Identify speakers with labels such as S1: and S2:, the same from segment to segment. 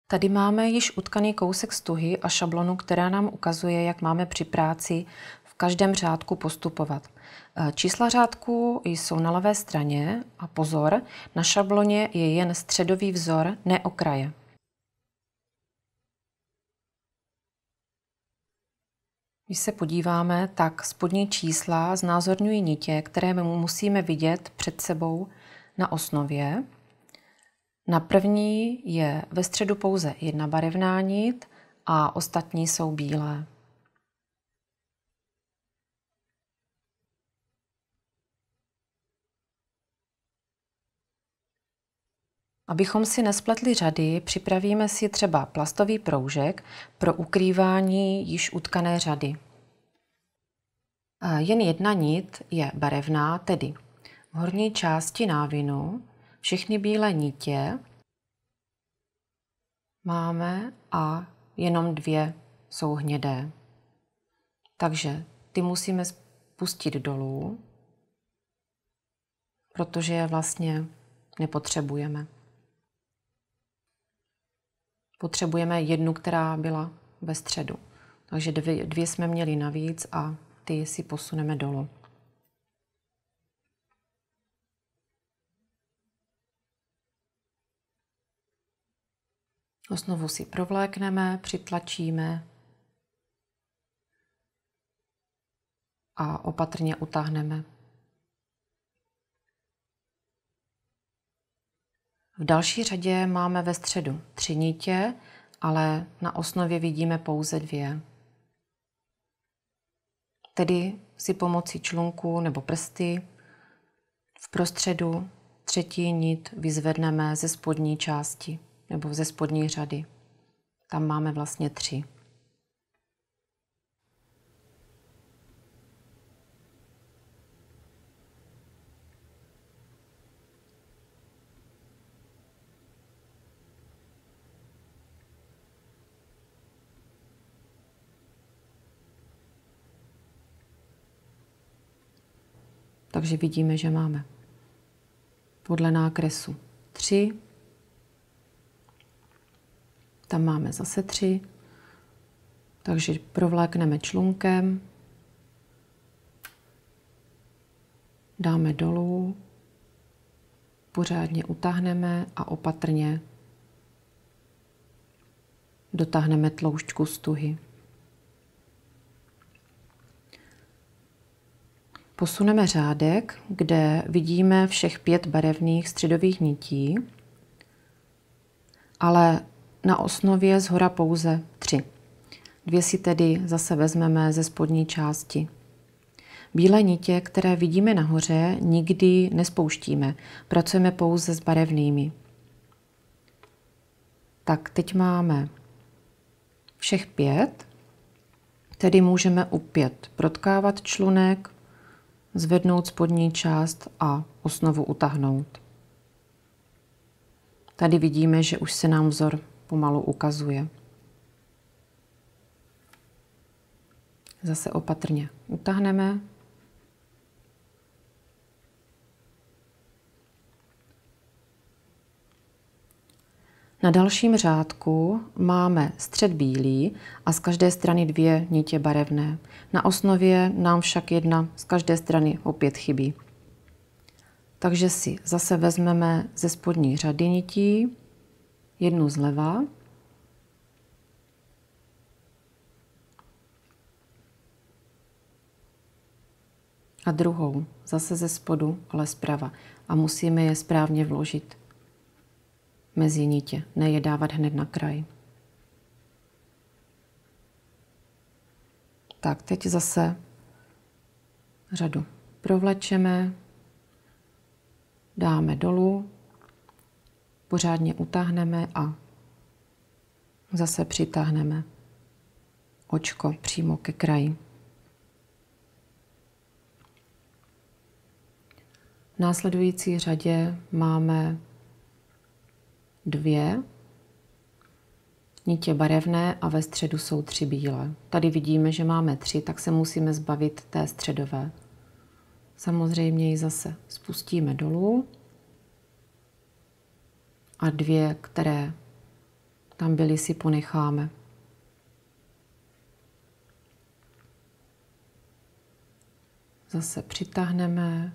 S1: Tady máme již utkaný kousek stuhy a šablonu, která nám ukazuje, jak máme při práci v každém řádku postupovat. Čísla řádků jsou na levé straně a pozor, na šabloně je jen středový vzor, ne okraje. Když se podíváme, tak spodní čísla znázorňují nitě, které my musíme vidět před sebou na osnově. Na první je ve středu pouze jedna barevná nit a ostatní jsou bílé. Abychom si nespletli řady, připravíme si třeba plastový proužek pro ukrývání již utkané řady. Jen jedna nit je barevná, tedy v horní části návinu všechny bílé nitě máme a jenom dvě jsou hnědé. Takže ty musíme spustit dolů, protože je vlastně nepotřebujeme. Potřebujeme jednu, která byla ve středu. Takže dvě jsme měli navíc a ty si posuneme dolů. Osnovu si provlékneme, přitlačíme a opatrně utáhneme. V další řadě máme ve středu 3 nitě, ale na osnově vidíme pouze 2. Tedy si pomocí člunku nebo prsty v prostředu 3. nit vyzvedneme ze spodní části nebo ze spodní řady. Tam máme vlastně 3. Takže vidíme, že máme podle nákresu 3, tam máme zase 3, takže provlékneme člunkem, dáme dolů, pořádně utáhneme a opatrně dotáhneme tloušťku stuhy. Posuneme řádek, kde vidíme všech 5 barevných středových nití, ale na osnově zhora pouze 3. 2 si tedy zase vezmeme ze spodní části. Bílé nitě, které vidíme nahoře, nikdy nespouštíme. Pracujeme pouze s barevnými. Tak teď máme všech 5, tedy můžeme opět protkávat člunek, zvednout spodní část a osnovu utáhnout. Tady vidíme, že už se nám vzor pomalu ukazuje. Zase opatrně utáhneme. Na dalším řádku máme střed bílý a z každé strany 2 nitě barevné. Na osnově nám však jedna z každé strany opět chybí. Takže si zase vezmeme ze spodní řady nití jednu zleva a druhou zase ze spodu, ale zprava. A musíme je správně vložit mezi nitě, ne je dávat hned na kraj. Tak, teď zase řadu provlečeme, dáme dolů, pořádně utáhneme a zase přitáhneme očko přímo ke kraji. V následující řadě máme 2 nitě barevné a ve středu jsou 3 bílé. Tady vidíme, že máme 3, tak se musíme zbavit té středové. Samozřejmě ji zase spustíme dolů a 2, které tam byly, si ponecháme. Zase přitáhneme,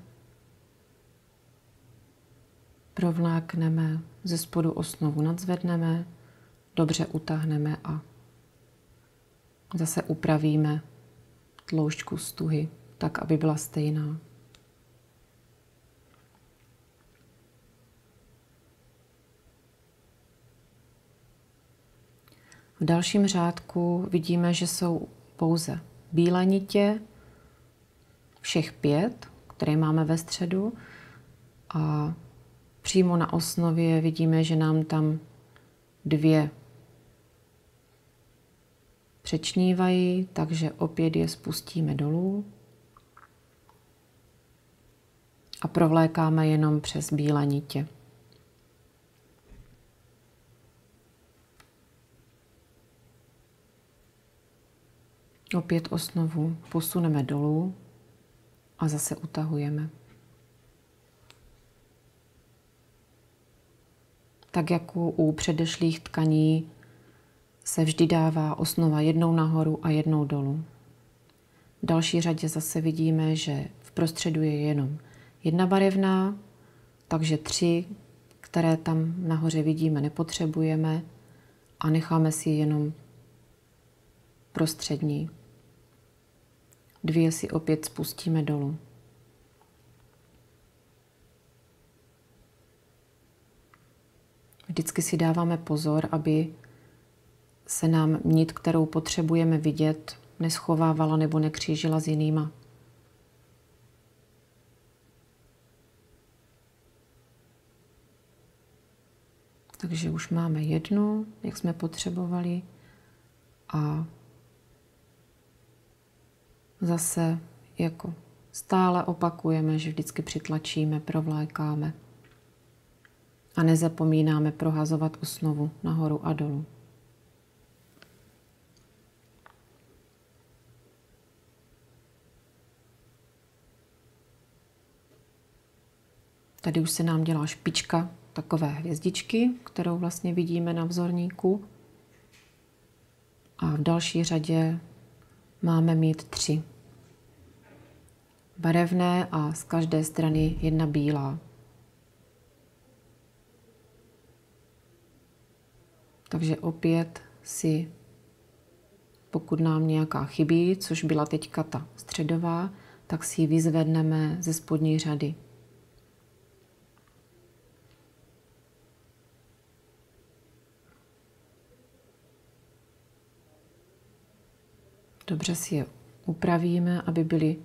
S1: provlákneme, ze spodu osnovu nadzvedneme, dobře utáhneme a zase upravíme tloušťku stuhy tak, aby byla stejná. V dalším řádku vidíme, že jsou pouze bílé nitě, všech 5, které máme ve středu, a přímo na osnově vidíme, že nám tam 2 přečnívají, takže opět je spustíme dolů a provlékáme jenom přes bílé nitě. Opět osnovu posuneme dolů a zase utahujeme. Tak jako u předešlých tkaní se vždy dává osnova jednou nahoru a jednou dolů. V další řadě zase vidíme, že v prostředu je jenom jedna barevná, takže 3, které tam nahoře vidíme, nepotřebujeme a necháme si jenom prostřední. 2 si opět spustíme dolů. Vždycky si dáváme pozor, aby se nám nit, kterou potřebujeme vidět, neschovávala nebo nekřížila s jinýma. Takže už máme jednu, jak jsme potřebovali, a zase jako stále opakujeme, že vždycky přitlačíme, provlékáme a nezapomínáme prohazovat osnovu nahoru a dolů. Tady už se nám dělá špička takové hvězdičky, kterou vlastně vidíme na vzorníku. A v další řadě máme mít 3 barevné a z každé strany jedna bílá. Takže opět si, pokud nám nějaká chybí, což byla teďka ta středová, tak si ji vyzvedneme ze spodní řady. Dobře si je upravíme, aby byly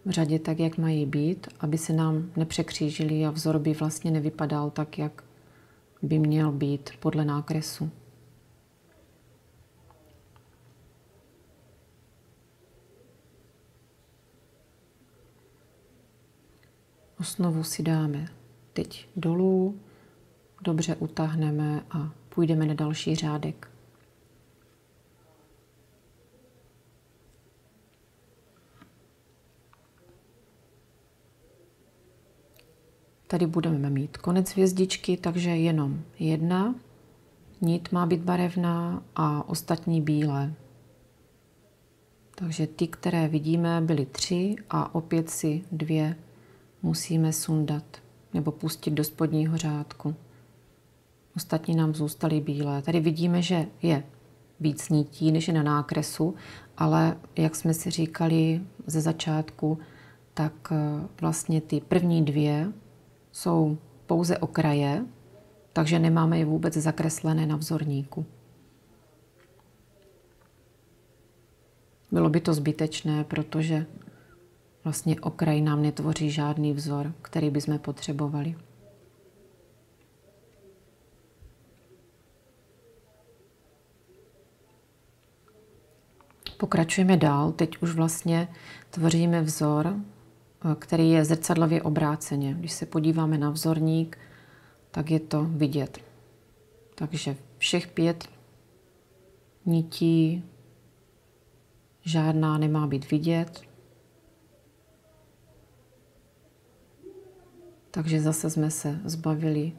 S1: v řadě tak, jak mají být, aby se nám nepřekřížily a vzor by vlastně nevypadal tak, jak by měl být podle nákresu. Osnovu si dáme teď dolů, dobře utáhneme a půjdeme na další řádek. Tady budeme mít konec hvězdičky, takže jenom jedna nit má být barevná a ostatní bílé. Takže ty, které vidíme, byly 3 a opět si 2 musíme sundat nebo pustit do spodního řádku. Ostatní nám zůstaly bílé. Tady vidíme, že je víc nití, než je na nákresu, ale jak jsme si říkali ze začátku, tak vlastně ty první 2 jsou pouze okraje, takže nemáme je vůbec zakreslené na vzorníku. Bylo by to zbytečné, protože vlastně okraj nám netvoří žádný vzor, který bychom potřebovali. Pokračujeme dál. Teď už vlastně tvoříme vzor, který je zrcadlově obráceně. Když se podíváme na vzorník, tak je to vidět. Takže všech 5 nití, žádná nemá být vidět. Takže zase jsme se zbavili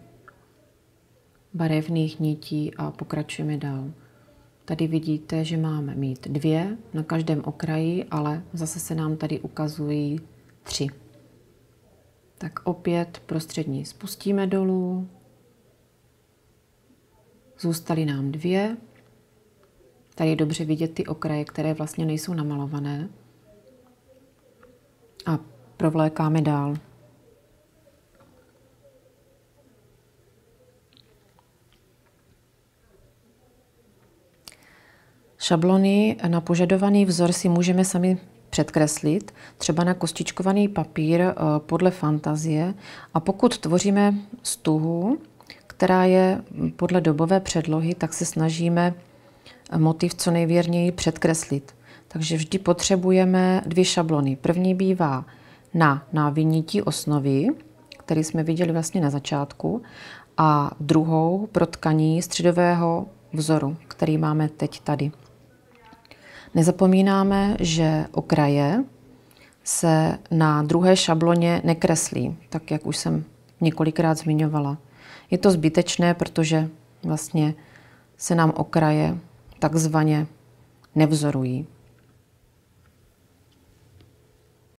S1: barevných nití a pokračujeme dál. Tady vidíte, že máme mít 2 na každém okraji, ale zase se nám tady ukazují 3. Tak opět prostřední spustíme dolů. Zůstaly nám 2. Tady je dobře vidět ty okraje, které vlastně nejsou namalované. A provlékáme dál. Šablony na požadovaný vzor si můžeme sami předkreslit, třeba na kostičkovaný papír podle fantazie. A pokud tvoříme stuhu, která je podle dobové předlohy, tak se snažíme motiv co nejvěrněji předkreslit. Takže vždy potřebujeme 2 šablony. První bývá na vynití osnovy, který jsme viděli vlastně na začátku, a druhou pro tkaní středového vzoru, který máme teď tady. Nezapomínáme, že okraje se na druhé šabloně nekreslí, tak jak už jsem několikrát zmiňovala. Je to zbytečné, protože vlastně se nám okraje takzvaně nevzorují.